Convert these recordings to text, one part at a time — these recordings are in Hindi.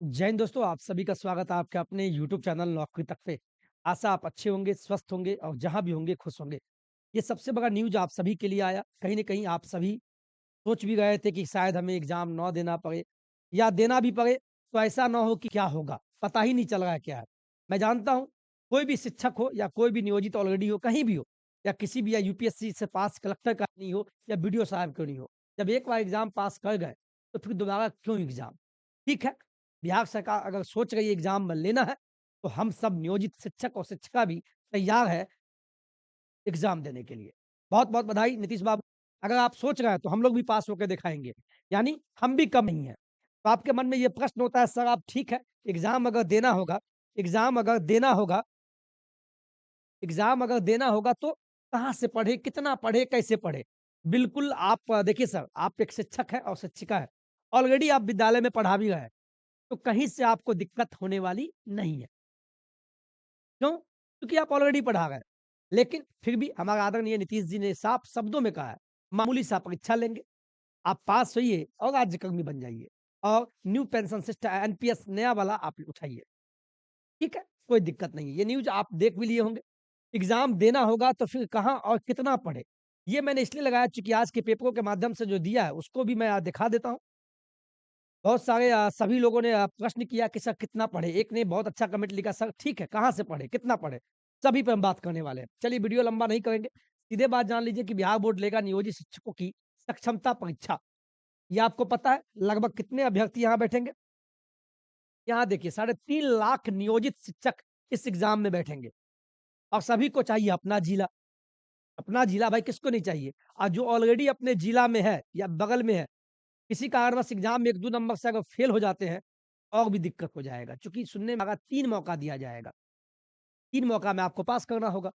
जय हिंद दोस्तों, आप सभी का स्वागत है आपके अपने यूट्यूब चैनल नौकरी तक पे। आशा आप अच्छे होंगे, स्वस्थ होंगे और जहाँ भी होंगे खुश होंगे। ये सबसे बड़ा न्यूज़ आप सभी के लिए आया। कहीं न कहीं आप सभी सोच भी गए थे कि शायद हमें एग्ज़ाम ना देना पड़े या देना भी पड़े तो ऐसा ना हो कि क्या होगा? पता ही नहीं चल रहा है क्या है। मैं जानता हूँ कोई भी शिक्षक हो या कोई भी नियोजित ऑलरेडी हो, कहीं भी हो या किसी भी या यूपीएससी से पास कलेक्टर का नहीं हो या बीडीओ साहब क्यों नहीं हो। जब एक बार एग्ज़ाम पास कर गए, तो फिर दोबारा क्यों एग्ज़ाम? ठीक है, बिहार सरकार अगर सोच रही है एग्ज़ाम में लेना है, तो हम सब नियोजित शिक्षक और शिक्षिका भी तैयार है एग्ज़ाम देने के लिए। बहुत-बहुत बधाई नीतीश बाबू। अगर आप सोच रहे हैं, तो हम लोग भी पास होके दिखाएँगे, यानी हम भी कम नहीं हैं। तो आपके मन में ये प्रश्न होता है सर आप ठीक है, एग्ज़ाम अगर देना होगा एग्ज़ाम अगर देना होगा एग्ज़ाम अगर देना होगा तो कहाँ से पढ़े, कितना पढ़े, कैसे पढ़े? बिल्कुल आप देखिए सर, आप एक शिक्षक हैं और शिक्षिका हैं। ऑलरेडी आप विद्यालय में पढ़ा भी रहे हैं, तो कहीं से आपको दिक्कत होने वाली नहीं है। क्यों? क्योंकि आप ऑलरेडी पढ़ा रहे हैं। लेकिन फिर भी हमारा आदरणीय नीतीश जी ने साफ शब्दों में कहा है, मामूली सा परीक्षा लेंगे, आप पास होइए और राज्यकर्मी बन जाइए और न्यू पेंशन सिस्टम एनपीएस नया वाला आप उठाइए। ठीक है? कोई दिक्कत नहीं है। ये न्यूज़ आप देख भी लिए होंगे। एग्ज़ाम देना होगा तो फिर कहाँ और कितना पढ़ें? ये मैंने इसलिए लगाया चूँकि आज के पेपरों के माध्यम से जो दिया है, उसको भी मैं दिखा देता हूँ। बहुत सारे सभी लोगों ने प्रश्न किया कि सर कितना पढ़े? एक ने बहुत अच्छा कमेंट लिखा सर ठीक है, कहाँ से पढ़े? कितना पढ़े? सभी पे हम बात करने वाले हैं। चलिए वीडियो लंबा नहीं करेंगे। सीधे बात जान लीजिए कि बिहार बोर्ड लेगा नियोजित शिक्षकों की सक्षमता परीक्षा। ये आपको पता है लगभग कितने अभ्यर्थी यहाँ बैठेंगे? यहाँ देखिए 3.5 लाख नियोजित शिक्षक इस एग्ज़ाम में बैठेंगे और सभी को चाहिए अपना जिला। अपना जिला भाई किसको नहीं चाहिए? जो ऑलरेडी अपने जिला में है या बगल में है, किसी कारणवश एग्ज़ाम में 1-2 नंबर से अगर फेल हो जाते हैं, और भी दिक्कत हो जाएगा। चूँकि सुनने में आगा 3 मौका दिया जाएगा। 3 मौका में आपको पास करना होगा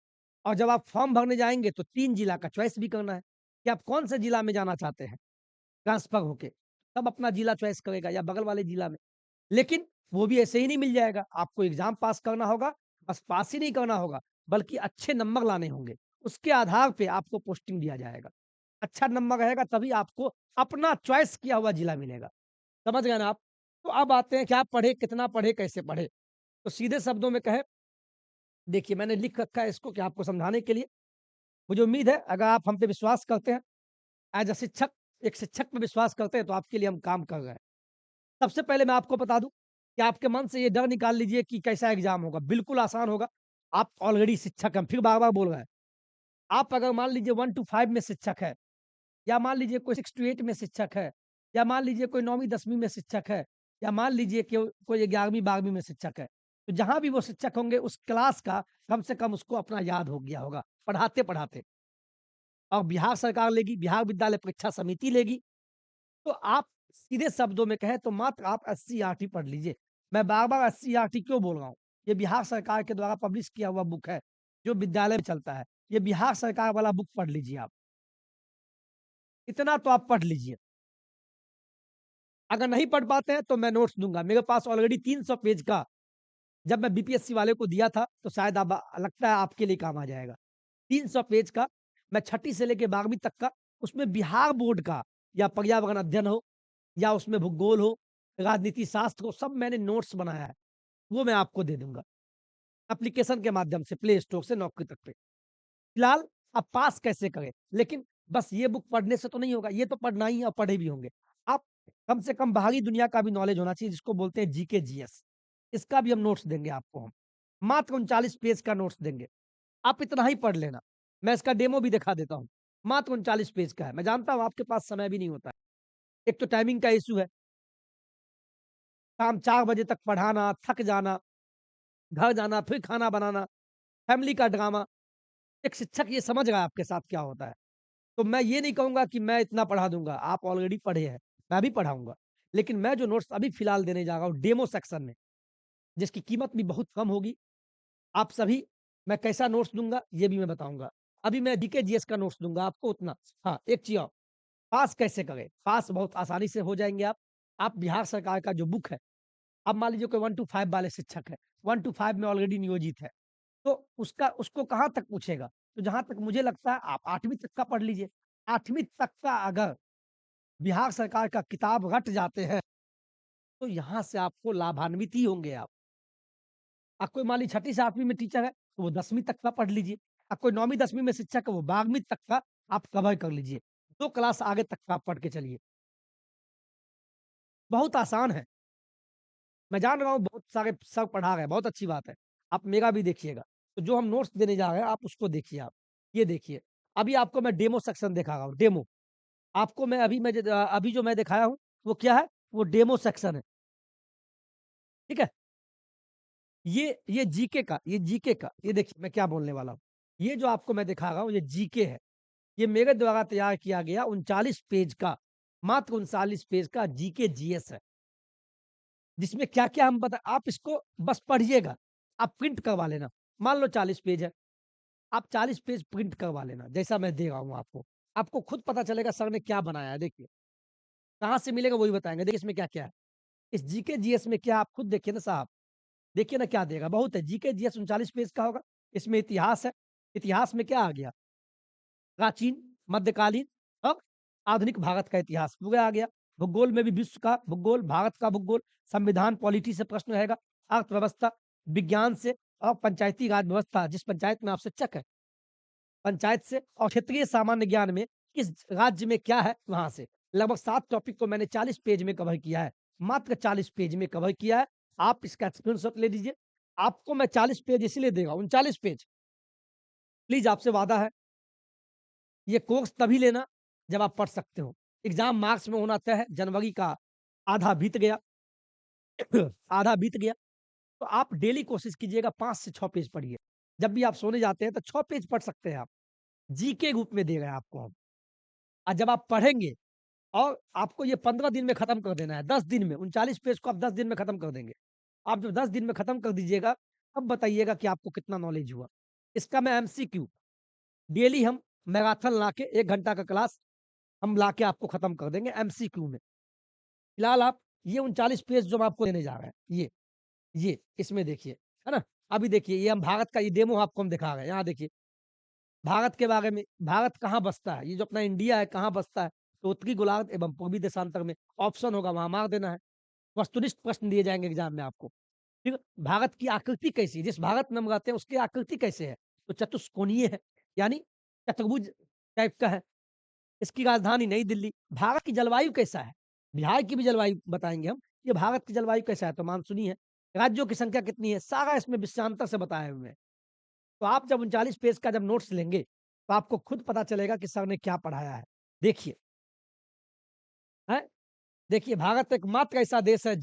और जब आप फॉर्म भरने जाएँगे तो 3 जिला का चॉइस भी करना है, कि आप कौन से जिला में जाना चाहते हैं, ट्रांसफ़र होके। तब अपना जिला चॉइस करेगा या बगल वाले जिला में। लेकिन वो भी ऐसे ही नहीं मिल जाएगा, आपको एग्ज़ाम पास करना होगा, बस पास ही नहीं करना होगा, बल्कि अच्छे नंबर लाने होंगे। उसके आधार पे आपको पोस्टिंग दिया जाएगा। अच्छा नंबर रहेगा तभी आपको अपना चॉइस किया हुआ जिला मिलेगा। समझ गए ना आप? तो अब आते हैं क्या पढ़े, कितना पढ़े, कैसे पढ़े? तो सीधे शब्दों में कहें, देखिए मैंने लिख रखा है इसको कि आपको समझाने के लिए। मुझे उम्मीद है अगर आप हम पे विश्वास करते हैं, एज़ अ शिक्षक, एक शिक्षक पे विश्वास करते हैं तो आपके लिए हम काम कर रहे हैं। सबसे पहले मैं आपको बता दूँ कि आपके मन से ये डर निकाल लीजिए कि कैसा एग्ज़ाम होगा, बिल्कुल आसान होगा। आप ऑलरेडी शिक्षक हैं, फिर बार-बार बोल रहे हैं। आप अगर मान लीजिए 1 टू 5 में शिक्षक है या मान लीजिए कोई 6 टू 8 में शिक्षक है या मान लीजिए कोई 9वीं 10वीं में शिक्षक है या मान लीजिए कि कोई 11वीं 12वीं में शिक्षक है। तो जहाँ भी वो शिक्षक होंगे उस क्लास का कम से कम उसको अपना याद हो गया होगा, पढ़ाते-पढ़ाते। और बिहार सरकार लेगी, बिहार विद्यालय परीक्षा समिति लेगी, तो आप सीधे शब्दों में कहें तो मात्र आप एससीईआरटी पढ़ लीजिए। मैं बार-बार एससीईआरटी क्यों बोल रहा हूँ? ये बिहार सरकार के द्वारा पब्लिश किया हुआ बुक है, जो विद्यालय में चलता है। ये बिहार सरकार वाला बुक पढ़ लीजिए आप। इतना तो आप पढ़ लीजिए। अगर नहीं पढ़ पाते हैं तो मैं नोट्स दूँगा। मेरे पास ऑलरेडी 300 पेज का जब मैं बीपीएससी वाले को दिया था, तो शायद अब लगता है आपके लिए काम आ जाएगा। 300 पेज का मैं छठी से लेके 12वीं तक का उसमें बिहार बोर्ड का या पर्यावरण अध्ययन हो या उसमें भूगोल हो, राजनीति शास्त्र हो, सब मैंने नोट्स बनाया है। वो मैं आपको दे दूँगा, एप्लीकेशन के माध्यम से प्ले स्टोर से नौकरी तक पे। फिलहाल आप पास कैसे करें? लेकिन बस ये बुक पढ़ने से तो नहीं होगा, ये तो पढ़ना ही है और पढ़े भी होंगे। आप कम से कम बाहरी दुनिया का भी नॉलेज होना चाहिए जिसको बोलते हैं जीके, जीएस। इसका भी हम नोट्स देंगे आपको हम। मात्र 39 पेज का नोट्स देंगे। आप इतना ही पढ़ लेना। मैं इसका डेमो भी दिखा देता हूँ। मात्र 39 पेज का है। मैं जानता हूँ आपके पास समय भी नहीं होता है। एक तो टाइमिंग का इश्यू है, शाम 4 बजे तक पढ़ाना, थक जाना, घर जाना, फिर खाना बनाना, फैमिली का ड्रामा। एक शिक्षक ये समझ रहा है आपके साथ क्या होता है। तो मैं ये नहीं कहूँगा कि मैं इतना पढ़ा दूँगा, आप ऑलरेडी पढ़े हैं, मैं भी पढ़ाऊँगा। लेकिन मैं जो नोट्स अभी फ़िलहाल देने जा रहा हूँ डेमो सेक्शन में, जिसकी कीमत भी बहुत कम होगी, आप सभी मैं कैसा नोट्स दूँगा, ये भी मैं बताऊँगा। अभी मैं जीके जीएस का नोट्स दूँगा आपको उतना। हाँ, एक चीज़ और, पास कैसे करें? पास बहुत आसानी से हो जाएँगे आप। आप बिहार सरकार का जो बुक है, अब मान लीजिए कोई 1 टू 5 वाले शिक्षक हैं, 1 टू 5 में ऑलरेडी नियोजित है, तो उसका उसको कहाँ तक पूछेगा? तो जहाँ तक मुझे लगता है आप 8वीं तक का पढ़ लीजिए। 8वीं तक का अगर बिहार सरकार का किताब रट जाते हैं, तो यहाँ से आपको लाभान्वित ही होंगे आप। अब कोई मान लीजिए छठी से 8वीं में टीचर है, तो वो 10वीं तक का पढ़ लीजिए। अब कोई 9वीं 10वीं में शिक्षक है, वो 12वीं तक का आप कवर कर लीजिए। 2 क्लास आगे तक का आप पढ़ के चलिए। बहुत आसान है। मैं जान रहा हूँ बहुत सारे सब पढ़ा रहे हैं, बहुत अच्छी बात है। आप मेरा भी देखिएगा। तो जो हम नोट्स देने जा रहे हैं, आप उसको देखिए आप। ये देखिए, अभी आपको मैं डेमो सेक्शन दिखा रहा हूँ, डेमो। आपको मैं अभी जो मैं दिखाया हूँ, वो क्या है? वो डेमो सेक्शन है, ठीक है? ये जीके का, ये देखिए मैं क्या बोलने वाला हूँ। ये जो आपको मैं दिखा रहा हूँ, ये जीके है। ये मेरे द्वारा तैयार किया गया 39 पेज का, मात्र 39 पेज का जीके जीएस है। जिसमें क्या-क्या हम बता आप इसको बस पढ़िएगा, आप प्रिंट करवा लेना। मान लो 40 पेज है, आप 40 पेज प्रिंट करवा लेना, जैसा मैं दे रहा हूँ आपको। आपको खुद पता चलेगा सर ने क्या बनाया है, देखिए। कहाँ से मिलेगा वो भी बताएँगे, देखिए इसमें क्या-क्या है। इस जीके जीएस में क्या आप खुद देखिए ना साहब, देखिए ना क्या देगा, बहुत है। जीके जीएस 39 पेज का होगा, इसमें इतिहास है। इतिहास में क्या आ गया? प्राचीन, मध्यकालीन और आधुनिक भारत का इतिहास पूरा आ गया। भूगोल में भी विश्व का भूगोल, भारत का भूगोल, संविधान, पॉलिटी से प्रश्न रहेगा, अर्थव्यवस्था, विज्ञान से और पंचायती राज व्यवस्था, जिस पंचायत में आप शिक्षक हैं, पंचायत से और क्षेत्रीय सामान्य ज्ञान में किस राज्य में क्या है, वहाँ से। लगभग 7 टॉपिक को मैंने 40 पेज में कवर किया है। मात्र 40 पेज में कवर किया है। आप इसका स्क्रीनशॉट ले लीजिए। आपको मैं 40 पेज इसलिए देगा 39 पेज। प्लीज़ आपसे वादा है ये कोर्स तभी लेना जब आप पढ़ सकते हो। एग्ज़ाम मार्च में होना तय है, जनवरी का आधा बीत गया आधा बीत गया, तो आप डेली कोशिश कीजिएगा 5 से 6 पेज पढ़िए। जब भी आप सोने जाते हैं तो 6 पेज पढ़ सकते हैं आप। जीके रूप में दे रहे हैं आपको हम। और जब आप पढ़ेंगे और आपको ये 15 दिन में खत्म कर देना है, 10 दिन में 39 पेज को आप 10 दिन में खत्म कर देंगे। आप जब 10 दिन में खत्म कर दीजिएगा, तब बताइएगा कि आपको कितना नॉलेज हुआ। इसका मैं एमसीक्यू डेली हम मैराथन लाके 1 घंटा का क्लास हम लाके आपको खत्म कर देंगे एमसीक्यू में। फिलहाल आप ये 39 पेज जो हम आपको देने जा रहे हैं, ये इसमें देखिए, है ना? अभी देखिए ये हम भारत का ये डेमो आपको हम दिखा रहे हैं, यहाँ देखिए। भारत के बारे में, भारत कहाँ बसता है? ये जो अपना इंडिया है कहाँ बसता है? तो उत्तरी गोलार्ध एवं पूर्वी देशांतर में। ऑप्शन होगा वहाँ मार देना है। वस्तुनिष्ठ प्रश्न दिए जाएँगे एग्ज़ाम में आपको। ठीक है? भारत की आकृति कैसी है? जिस भारत में हम रहते हैं उसकी आकृति कैसे है? तो चतुष्कोणीय है, यानी चतुर्भुज टाइप का है। इसकी राजधानी नई दिल्ली। भारत की जलवायु कैसा है? बिहार की भी जलवायु बताएँगे हम। ये भारत की जलवायु कैसा है? तो मानसूनी है। राज्यों की संख्या कितनी है? सारा इसमें विषयांतर से बताए हुए हैं। तो आप जब 39 पेज का जब नोट्स लेंगे, तो आपको खुद पता चलेगा कि सर ने क्या पढ़ाया है। देखिए, हैं? देखिए भारत एकमात्र ऐसा देश है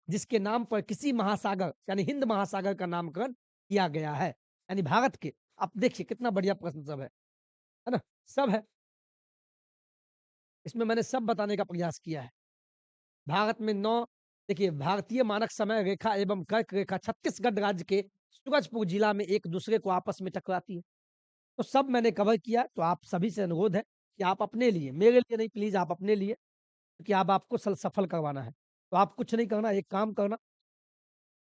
जिसके नाम पर किसी महासागर यानी हिंद महासागर का नामकरण किया गया है। यानी भारत के आप देखिए कितना बढ़िया प्रश्न सब है ना? सब है। इसमें मैंने सब बताने का प्रयास किया है। भारत में 9 देखिए भारतीय मानक समय रेखा एवं कर्क रेखा छत्तीसगढ़ राज्य के सूरजपुर जिला में एक दूसरे को आपस में टकराती है। तो सब मैंने कवर किया, तो आप सभी से अनुरोध है कि आप अपने लिए, मेरे लिए नहीं प्लीज़ आप अपने लिए, क्योंकि अब आपको सफल करवाना है। तो आप कुछ नहीं करना, एक काम करना,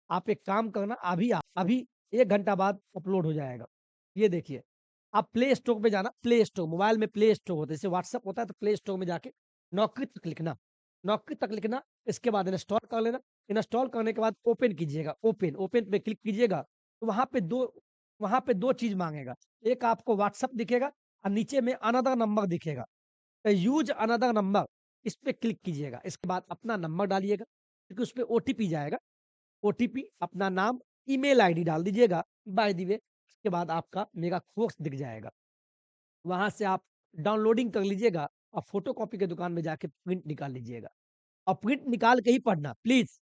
आप एक काम करना अभी 1 घंटा बाद अपलोड हो जाएगा। ये देखिए, आप प्ले स्टोर पे जाना, प्ले स्टोर मोबाइल में प्ले स्टोर होता है, जैसे व्हाट्सएप होता है तो प्ले स्टोर में जाके नौकरी तक लिखना, नौकरी तक लिखना, इसके बाद इंस्टॉल कर लेना। इंस्टॉल करने के बाद ओपन कीजिएगा, ओपन पे क्लिक कीजिएगा, तो वहाँ पे 2 चीज़ माँगेगा। एक आपको व्हाट्सएप दिखेगा और नीचे में अनदर नंबर दिखेगा। यूज़ अनदर नंबर इस पे क्लिक कीजिएगा। इसके बाद अपना नंबर डालिएगा, क्योंकि उसपे ओटीपी जाएगा। ओटीपी, अपना नाम, ईमेल आईडी डाल दीजिएगा बाय द वे। उसके बाद आपका मेरा कोर्स दिख जाएगा। वहाँ से आप डाउनलोडिंग कर लीजिएगा और फ़ोटोकॉपी की दुकान में जाके प्रिंट निकाल लीजिएगा और प्रिंट निकाल के ही पढ़ना प्लीज़।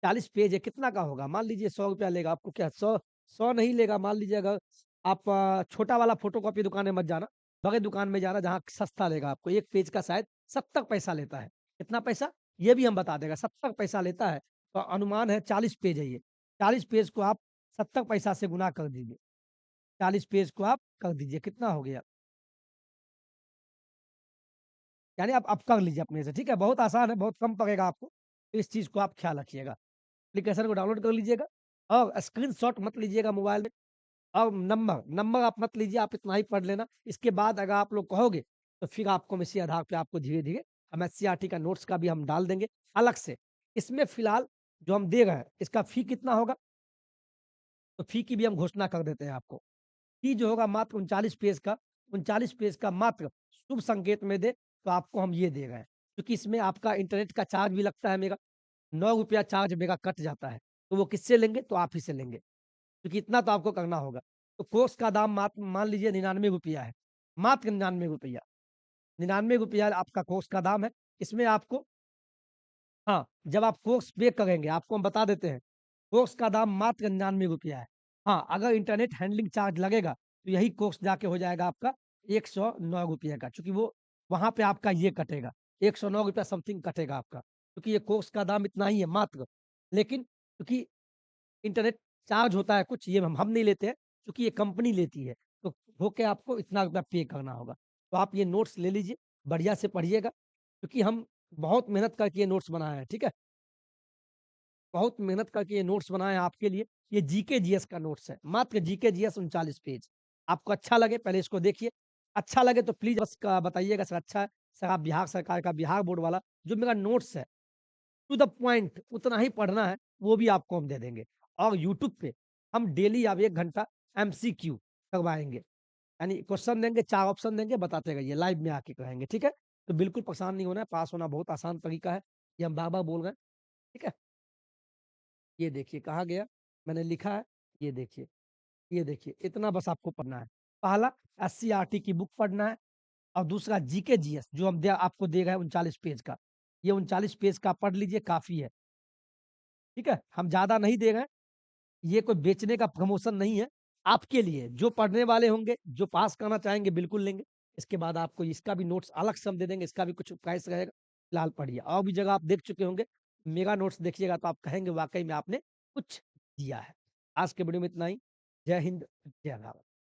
40 पेज है, कितना का होगा? मान लीजिए ₹100 लेगा आपको क्या 100 नहीं लेगा, मान लीजिए अगर आप छोटा वाला फ़ोटोकॉपी दुकान में मत जाना, बड़े दुकान में जाना जहाँ सस्ता लेगा आपको। 1 पेज का शायद 70 पैसा लेता है। कितना पैसा? ये भी हम बता देगा 70 पैसा लेता है, तो अनुमान है 40 पेज है ये। 40 पेज को आप 70 पैसा से गुना कर दीजिए। 40 पेज को आप कर दीजिए, कितना हो गया? यानी आप कर लीजिए अपने से, ठीक है? बहुत आसान है, बहुत कम पड़ेगा आपको। इस चीज़ को आप ख़्याल रखिएगा। एप्लीकेशन को डाउनलोड कर लीजिएगा और स्क्रीनशॉट मत लीजिएगा मोबाइल में। और नंबर आप मत लीजिए, आप इतना ही पढ़ लेना। इसके बाद अगर आप लोग कहोगे, तो फिर आपको हम इसी आधार पे आपको धीरे-धीरे एमएससीईआरटी का नोट्स का भी हम डाल देंगे अलग से। इसमें फिलहाल जो हम दे रहे हैं, इसका फ़ी कितना होगा? तो फ़ी की भी हम घोषणा कर देते हैं आपको। फ़ी जो होगा मात्र 39 पेज का मात्र शुभ संकेत में दें, तो आपको हम ये दे रहे हैं। क्योंकि इसमें आपका इंटरनेट का चार्ज भी लगता है मेरा, ₹9 चार्ज मेरा कट जाता है। तो वो किससे लेंगे? तो आप ही से लेंगे, क्योंकि इतना तो आपको करना होगा। तो कोर्स का दाम मात्र मान लीजिए ₹99 है, मात्र ₹99, ₹99 आपका कोर्स का दाम है। इसमें आपको हाँ, जब आप कोर्स पे करेंगे, आपको हम बता देते हैं, कोर्स का दाम मात्र ₹99 है। हाँ, अगर इंटरनेट हैंडलिंग चार्ज लगेगा, तो यही कोर्स जाके हो जाएगा आपका ₹109 का, चूँकि वो वहाँ पे आपका ये कटेगा, ₹109 समथिंग कटेगा आपका, क्योंकि ये कोर्स का दाम इतना ही है मात्र। लेकिन क्योंकि इंटरनेट चार्ज होता है कुछ, ये हम नहीं लेते हैं, क्योंकि ये कंपनी लेती है, तो होके आपको इतना रुपया पे करना होगा। तो आप ये नोट्स ले लीजिए, बढ़िया से पढ़िएगा, क्योंकि हम बहुत मेहनत करके ये नोट्स बनाए हैं, ठीक है? बहुत मेहनत करके ये नोट्स बनाए हैं आपके लिए। ये जीके जीएस का नोट्स है, मात्र जीके जीएस 39 पेज। आपको अच्छा लगे पहले इसको देखिए, अच्छा लगे तो प्लीज़ बस क बताइएगा सर अच्छा है, सर आप बिहार सरकार का बिहार बोर्ड वाला जो मेरा नोट्स है, टू द पॉइंट उतना ही पढ़ना है, वो भी आपको हम दे देंगे। और यूट्यूब पे हम डेली अब 1 घंटा एमसीक्यू करवाएँगे। यानी क्वेश्चन देंगे, 4 ऑप्शन देंगे, बताते रहिए, लाइव में आके कहेंगे, ठीक है? तो बिल्कुल परेशान नहीं होना है, पास होना बहुत आसान तरीका है, ये हम बार-बार बोल रहे हैं, ठीक है? ये देखिए कहाँ गया? मैंने लिखा है, ये देखिए, इतना बस आपको पढ़ना है। पहला एससीईआरटी की बुक पढ़ना है और दूसरा जीके जीएस जो हम दे आपको दे रहे हैं 39 पेज का। ये 39 पेज का पढ़ लीजिए काफ़ी है, ठीक है? हम ज़्यादा नहीं दे रहे हैं, ये कोई बेचने का प्रमोशन नहीं है, आपके लिए। जो पढ़ने वाले होंगे, जो पास करना चाहेंगे बिल्कुल लेंगे। इसके बाद आपको इसका भी नोट्स अलग से हम दे देंगे, इसका भी कुछ प्राइस रहेगा। फिलहाल पढ़िए और भी जगह आप देख चुके होंगे, मेरा नोट्स देखिएगा तो आप कहेंगे वाक़ई में आपने कुछ दिया है। आज के वीडियो में इतना ही। जय हिंद, जय भारत।